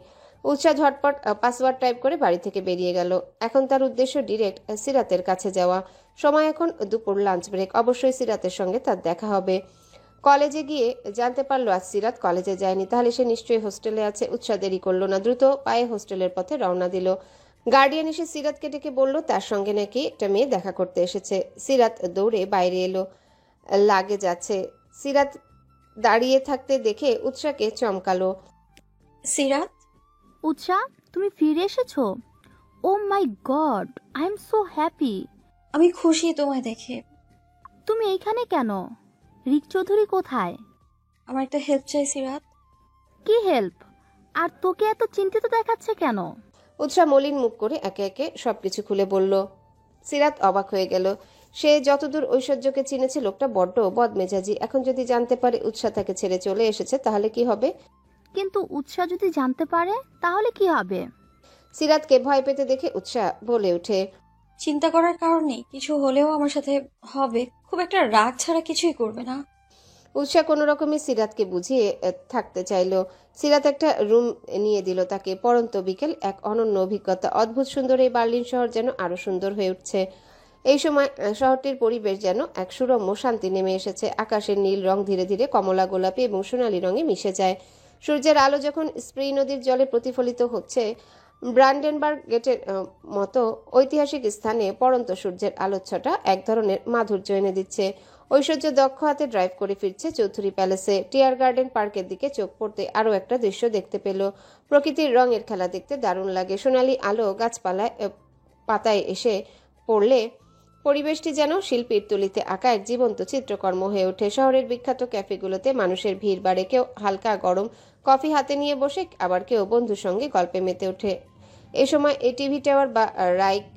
A: উৎসাহ ঝটপট পাসওয়ার্ড টাইপ করে বাড়ি থেকে বেরিয়ে গেল। এখন তার উদ্দেশ্য ডিরেক্ট সিরাতের কাছে যাওয়া। সময় এখন দুপুর লাঞ্চ ব্রেক। অবশ্যই সিরাতের সঙ্গে তার দেখা হবে। কলেজে গিয়ে জানতে পারলো আজ সিরাত কলেজে যায়নি, তাহলে সে নিশ্চয়ই হোস্টেলে আছে। উৎসাহ দেরি করলো না, দ্রুত পায়ে হোস্টেলের পথে রওনা দিল। গার্ডিয়ান এসে সিরাতকে ডেকে বলল তার সঙ্গে নাকি একটা মেয়ে দেখা করতে এসেছে। সিরাত দৌড়ে বাইরে এলো, লাগে যাচ্ছে। সিরাত দাঁড়িয়ে থাকতে দেখে উৎসাহকে চমকালো।
C: সিরাত,
E: উৎসা, তুমি ফিরে এসেছো? Oh my God, I am so happy.
C: আমি খুশি তোমায় দেখে।
E: তুমি এইখানে কেন? রিক চৌধুরী কোথায়?
C: আমার একটা হেল্প চাই সিরাত।
E: কি হেল্প? আর তোকে এত চিন্তিত দেখাচ্ছে কেন?
A: উৎসাহ মলিন মুখ করে একে একে সবকিছু খুলে বলল। সিরাত অবাক হয়ে গেল। সে যতদূর ঐশ্বর্যকে চিনেছে লোকটা বড্ড বদমেজাজি। এখন যদি জানতে পারে উৎসাহ তাকে ছেড়ে চলে এসেছে তাহলে কি হবে?
E: কিন্তু উৎসাহ যদি জানতে পারে তাহলে কি হবে?
A: সিরাতকে ভয় পেতে দেখে উৎসাহ বলে ওঠে,
C: চিন্তা করার কারণ নেই, কিছু হলেও আমার সাথে হবে। খুব একটা রাগ ছাড়া কিছুই করবে না।
A: উৎসাহ কোনো রকমে সিরাতকে বুঝিয়ে থাকতে চাইলো। সিরাত একটা রুম নিয়ে দিল তাকে। পরন্ত বিকেল, এক অনন্য অভিজ্ঞতা। অদ্ভুত সুন্দর এই বার্লিন শহর যেন আরো সুন্দর হয়ে উঠছে। এই সময় শহরটির পরিবেশ যেন এক সুরম্য শান্তি নেমে এসেছে। আকাশের নীল রং ধীরে ধীরে কমলা, গোলাপি এবং সোনালী রঙে মিশে যায়। সূর্যের আলো যখন স্প্রি নদীর জলে প্রতিফলিত হচ্ছে, ব্রান্ডেনবার্গ গেটের মতো ঐতিহাসিক স্থানে পড়ন্ত সূর্যের আলোচ্ছটা এক ধরনের মাধুর্য এনে দিচ্ছে। ঐশ্বর্য দক্ষ হাতে ড্রাইভ করে ফিরছে চৌধুরী প্যালেসে। টিয়ার গার্ডেন পার্কের দিকে চোখ পড়তে আরও একটা দৃশ্য দেখতে পেল। প্রকৃতির রঙের খেলা দেখতে দারুণ লাগে। সোনালি আলো গাছপালায় পাতায় এসে পড়লে পরিবেশটি যেন শিল্পীর তুলিতে আঁকা এক জীবন্ত চিত্রকর্ম হয়ে ওঠে। শহরের বিখ্যাত ক্যাফেগুলোতে মানুষের ভিড় বাড়ে। কেউ হালকা গরম কফি হাতে নিয়ে বসে, আবার কেউ বন্ধুর সঙ্গে গল্পে মেতে ওঠে। এ সময় টিভি টাওয়ার বা রাইক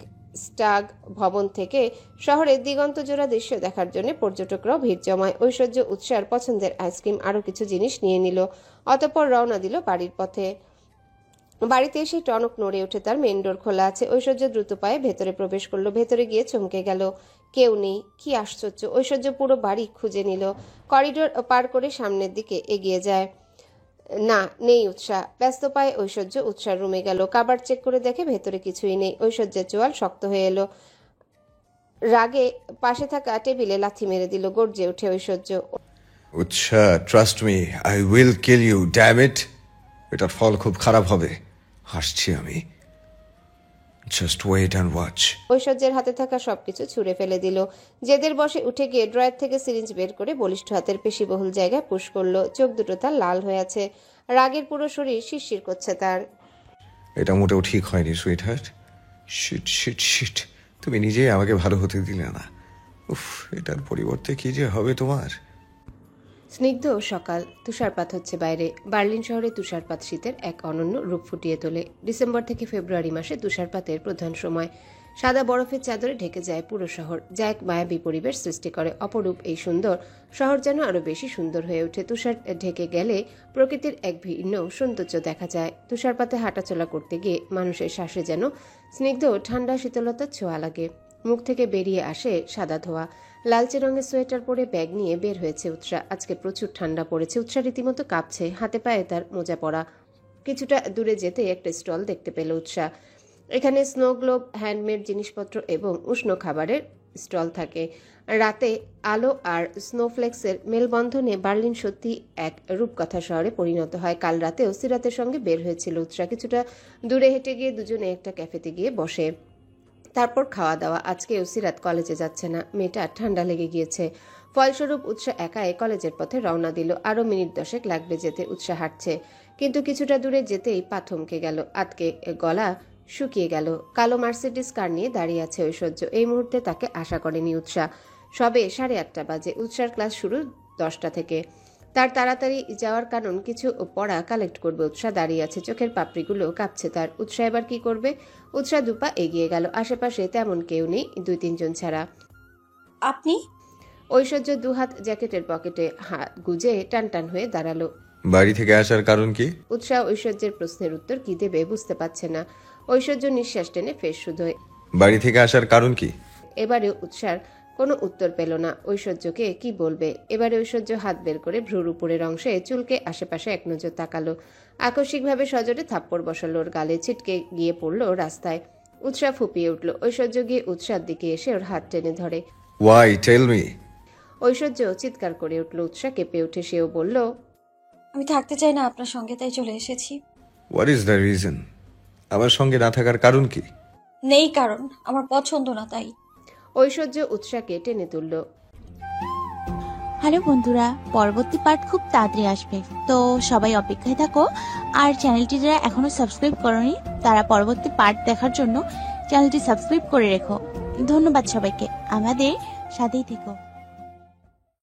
A: স্টাগ ভবন থেকে শহরের দিগন্ত জোড়া দৃশ্য দেখার জন্য পর্যটকরাও ভিড় জমায়। ঐশ্বর্য উৎসাহের পছন্দের আইসক্রিম আরও কিছু জিনিস নিয়ে নিল। অতঃপর রওনা দিল বাড়ির পথে। বাড়িতে এসে টনক নড়ে ওঠে। তার মেন ডোর খোলা আছে। ঐশ্বর্য দ্রুত পায়ে ভেতরে প্রবেশ করলো। ভেতরে গিয়ে চমকে গেল, কেউ নেই। কি আশ্চর্য! ঐশ্বর্য পুরো বাড়ি খুঁজে নিল। করিডোর পার করে সামনের দিকে এগিয়ে যায়। না, নেই উৎসাহ। ব্যস্ত পায়ে ঐশ্বর্য উৎসাহ রুমে গেল। কাবার্ড চেক করে দেখে ভেতরে কিছুই নেই। ঐশ্বর্যের চোয়াল শক্ত হয়ে এলো। রাগে পাশে থাকা টেবিলে লাথি মেরে দিল। গর্জে ওঠে Aishwarya.
D: Utsah, trust me, I will kill you, damn it. এটার ফল খুব খারাপ হবে। হাসছি আমি। Just wait and watch.
A: ঐশ্বর্যের হাতে থাকা সবকিছু ছুঁড়ে ফেলে দিল। জেদের বসে উঠে গিয়ে ড্রয়ার থেকে সিরিঞ্জ বের করে বলিষ্ঠ হাতের পেশিবহুল জায়গায় পুশ করলো। চোখ দুটো তার লাল হয়ে আছে। রাগের পুরো শরীর শিরশির করছে তার।
D: এটা মোটেও ঠিক হয়নি sweet heart. Shit shit shit, তুমি নিজেই আমাকে ভালো হতে দিলে না। উফ, এটার পরিবর্তে কি যে হবে তোমার।
A: স্নিগ্ধ সকাল, তুষারপাত হচ্ছে বাইরে। বার্লিন শহরে তুষারপাত শীতের এক অনন্য রূপ ফুটিয়ে তোলে। ডিসেম্বর থেকে ফেব্রুয়ারি মাসে তুষারপাতের প্রধান সময়। সাদা বরফের চাদরে ঢেকে যায় পুরো শহর, যা এক মায়াবী পরিবেশ সৃষ্টি করে। অপরূপ এই সুন্দর শহর যেন আরো বেশি সুন্দর হয়ে ওঠে। তুষার ঢেকে গেলে প্রকৃতির এক ভিন্ন সৌন্দর্য দেখা যায়। তুষারপাতে হাঁটাচলা করতে গিয়ে মানুষের শ্বাসে যেন স্নিগ্ধ ঠান্ডা শীতলতার ছোঁয়া লাগে। মুখ থেকে বেরিয়ে আসে সাদা ধোয়া। লালচে রঙের সোয়েটার পরে ব্যাগ নিয়ে বের হয়েছে উৎসাহ। আজকে প্রচুর ঠান্ডা পড়েছে। উৎসাহ রীতিমতো কাঁপছে। হাতে পায়ে তার মোজা পরা। কিছুটা দূরে যেতে একটা স্টল দেখতে পেল উৎসাহ। এখানে স্নো গ্লোব, হ্যান্ডমেড জিনিসপত্র এবং উষ্ণ খাবারের স্টল থাকে। রাতে আলো আর স্নোফ্লেক্সের মেলবন্ধনে বার্লিন সত্যি এক রূপকথা শহরে পরিণত হয়। কাল রাতেও সিরাতের সঙ্গে বের হয়েছিল উৎসাহ। কিছুটা দূরে হেঁটে গিয়ে দুজনে একটা ক্যাফেতে গিয়ে বসে। তারপর খাওয়া দাওয়া। আজকেও সিরাত কলেজে যাচ্ছে না। মেয়েটা ঠান্ডা লেগে গিয়েছে। ফলস্বরূপ উৎসাহ একাই কলেজের পথে রওনা দিল। আরও মিনিট 10 লাগবে যেতে। উৎসাহ হাঁটছে, কিন্তু কিছুটা দূরে যেতেই পা থমকে গেল। আতকে গলা শুকিয়ে গেল। কালো মার্সিডিস কার নিয়ে দাঁড়িয়ে আছে ঐশ্বর্য। এই মুহূর্তে তাকে আশা করেনি উৎসাহ। সবে 8:30 বাজে। উৎসাহের ক্লাস শুরু 10টা থেকে। তার তাড়াতাড়ি যাওয়ার কারণ কিছু পড়া কালেক্ট করবে। উৎসাহ দাঁড়িয়ে আছে, চোখের পাপড়িগুলো কাঁপছে তার। উৎসাহ এবার কি করবে? উৎসাহ দুপা এগিয়ে গেল। আশেপাশে তেমন কেউ নেই, 2-3 জন ছাড়া।
C: আপনি?
A: ঐশ্বর্য দুহাত জ্যাকেটের পকেটে হাত গুজে টানটান হয়ে দাঁড়ালো।
D: বাড়ি থেকে আসার কারণ কি?
A: উৎসাহ ঐশ্বর্যের প্রশ্নের উত্তর কি দেবে বুঝতে পারছে না। ঐশ্বর্য নিঃশ্বাস টেনে ফের শুধোয়।
D: বাড়ি থেকে আসার কারণ কি?
A: এবারে উৎসার কোনো উত্তর পেল না। ঐশ্বর্যকে কি বলবে? এবারে ঐশ্বর্য হাত বের করে ভ্রুর উপরের অংশে চুলকে আশেপাশে এক নজর তাকালো। আকস্মিকভাবে সজোরে থাপ্পড় বসালো ওর গালে, ছিটকে গিয়ে পড়লো রাস্তায়। উৎসাহ ফুপিয়ে উঠল। ঐশ্বর্য গিয়ে উৎসার দিকে এসে ওর হাত টেনে ধরে।
D: Y tell me.
A: ঐশ্বর্য চিৎকার করে উঠল। উৎসাহ কেঁপে উঠে সেও বলল,
C: আমি থাকতে চাই না আপনার সঙ্গে, তাই চলে এসেছি।
D: What is the reason? আমার সঙ্গে না থাকার কারণ কি?
C: নেই কারণ, আমার পছন্দ না তাই।
A: ঐশ্বর্য উৎসাহকে টেনে তুলল।
L: হ্যালো বন্ধুরা, পরবর্তী পার্ট খুব তাড়াতাড়ি আসবে, তো সবাই অপেক্ষায় থাকো। আর চ্যানেলটি যারা এখনো সাবস্ক্রাইব করোনি তারা পরবর্তী পার্ট দেখার জন্য চ্যানেলটি সাবস্ক্রাইব করে রেখো। ধন্যবাদ সবাইকে, আমাদের সাথেই থেকো।